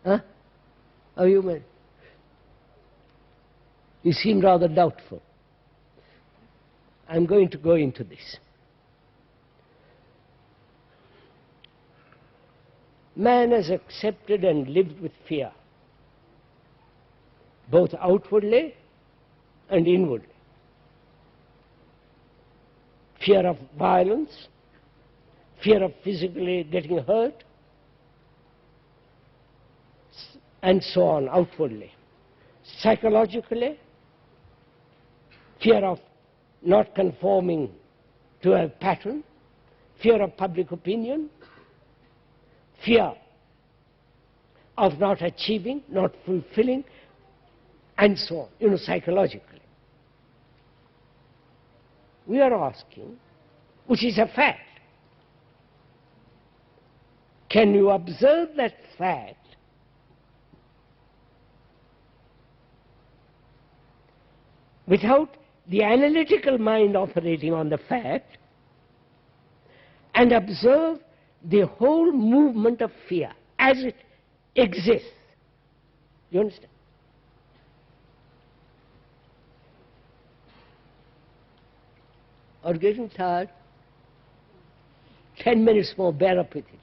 Huh? How you mean? You seem rather doubtful. I'm going to go into this. Man has accepted and lived with fear, both outwardly and inwardly. Fear of violence, fear of physically getting hurt, and so on, outwardly. Psychologically, fear of not conforming to a pattern, fear of public opinion, fear of not achieving, not fulfilling, and so on, psychologically. We are asking, which is a fact, can you observe that fact without the analytical mind operating on the fact and observe the whole movement of fear as it exists? You understand? Or getting tired? 10 minutes more, bear up with it.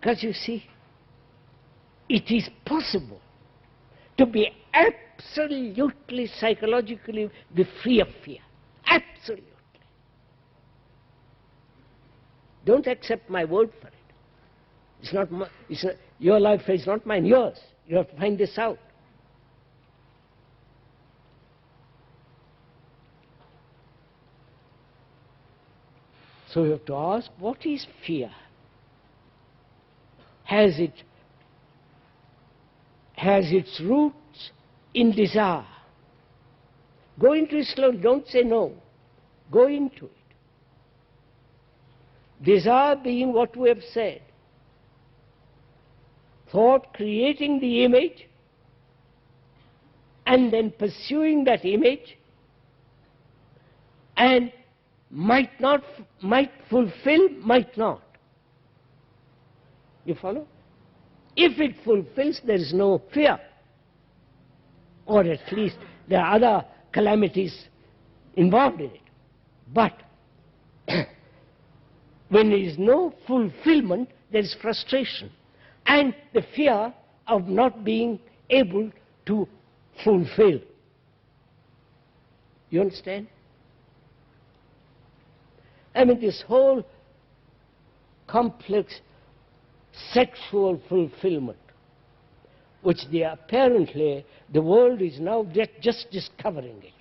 Because you see, it is possible to be absolutely psychologically free of fear. Absolutely. Don't accept my word for it. It's not your life is not mine, yours. You have to find this out. So you have to ask, what is fear? Has its roots in desire. Go into it slowly, don't say no. Go into it. Desire being what we have said. Thought creating the image and then pursuing that image and might fulfill, might not. You follow? If it fulfills, there is no fear. Or at least there are other calamities involved in it. But when there is no fulfillment, there is frustration and the fear of not being able to fulfill. You understand? I mean, this whole complex sexual fulfillment, which apparently the world is now just discovering it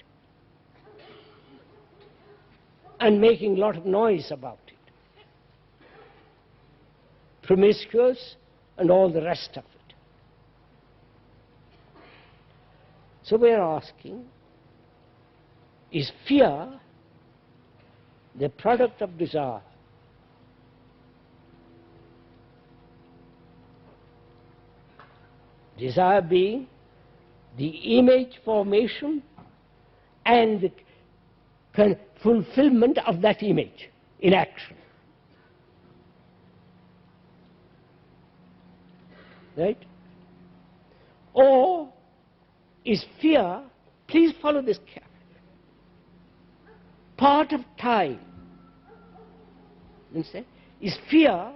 and making a lot of noise about it. Promiscuous and all the rest of it. So we are asking, is fear the product of desire? Desire being the image formation and the fulfillment of that image in action. Right? Or is fear, please follow this carefully, part of time? Understand? Is fear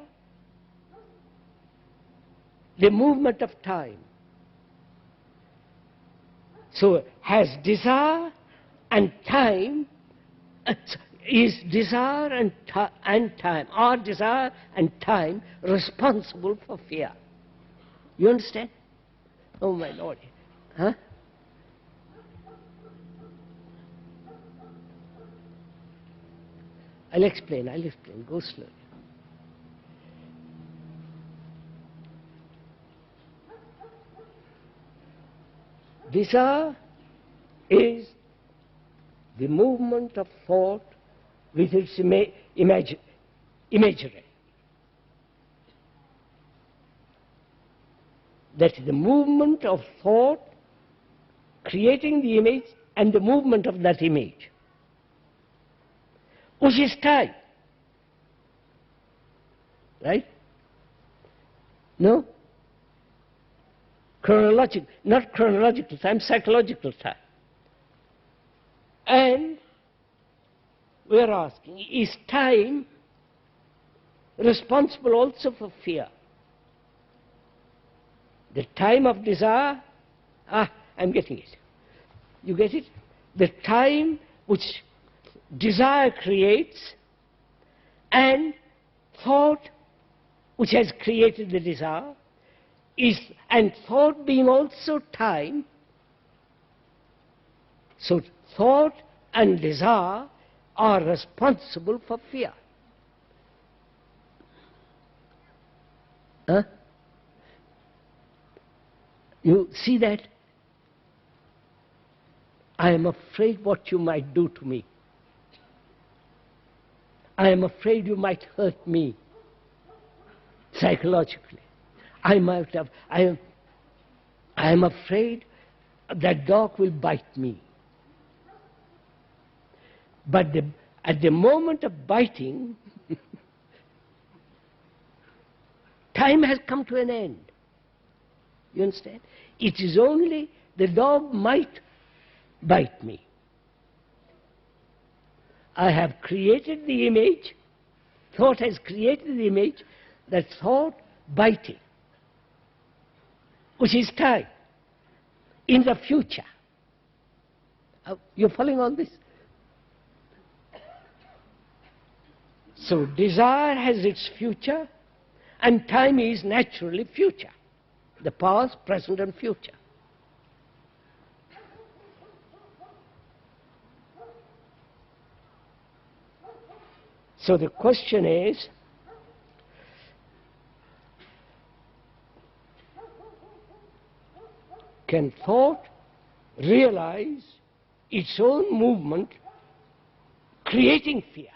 the movement of time? So has desire and time, is desire and time, are desire and time responsible for fear? You understand? Oh my Lord. Huh? I'll explain, go slowly. Desire is the movement of thought with its imagery. That is the movement of thought creating the image and the movement of that image. which is time. Right? No? Chronological, not chronological time, psychological time. And we are asking, is time responsible also for fear? The time of desire, I'm getting it. You get it? The time which desire creates and thought which has created the desire is, and thought being also time, so thought and desire are responsible for fear. Huh? You see that? I am afraid what you might do to me. I am afraid you might hurt me psychologically. I am afraid that dog will bite me. But at the moment of biting, time has come to an end. You understand? It is only the dog might bite me. I have created the image, thought has created the image, that thought biting, which is time, in the future. You're following on this? So desire has its future, and time is naturally future. The past, present, and future. So the question is, can thought realize its own movement, creating fear?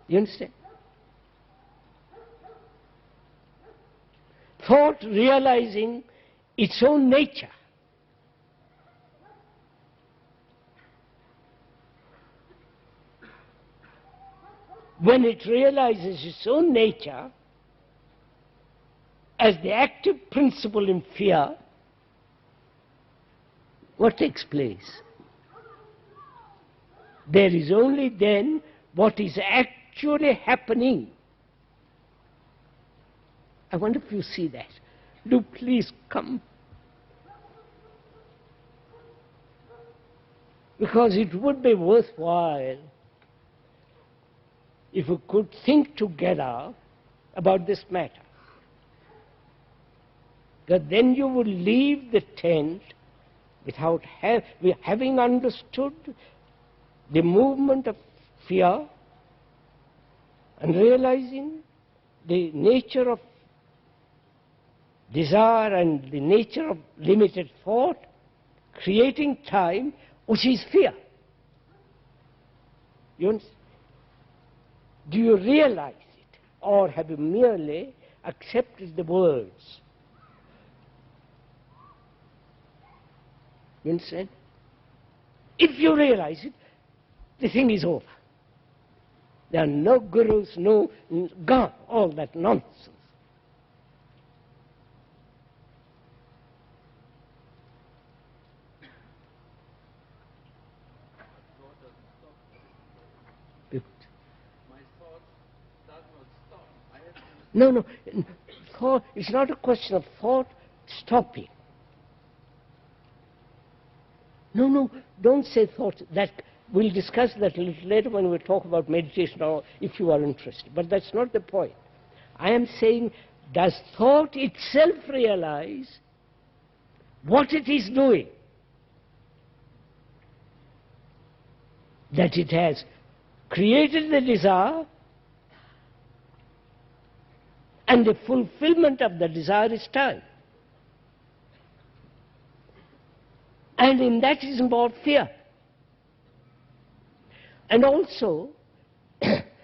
You understand? Thought realizing its own nature. When it realizes its own nature as the active principle in fear, what takes place? There is only then what is actually happening. I wonder if you see that. Do please come. Because it would be worthwhile if we could think together about this matter. That then you would leave the tent without having understood the movement of fear and realizing the nature of desire and the nature of limited thought, creating time, which is fear. You understand? Do you realize it, or have you merely accepted the words? You understand? If you realize it, the thing is over. There are no gurus, no God, all that nonsense. No, thought, it's not a question of thought stopping. No, don't say thought. That we'll discuss that a little later when we talk about meditation, or if you are interested. But that's not the point. I am saying, does thought itself realize what it is doing? That it has created the desire, and the fulfillment of the desire is time. And in that is involved fear. And also,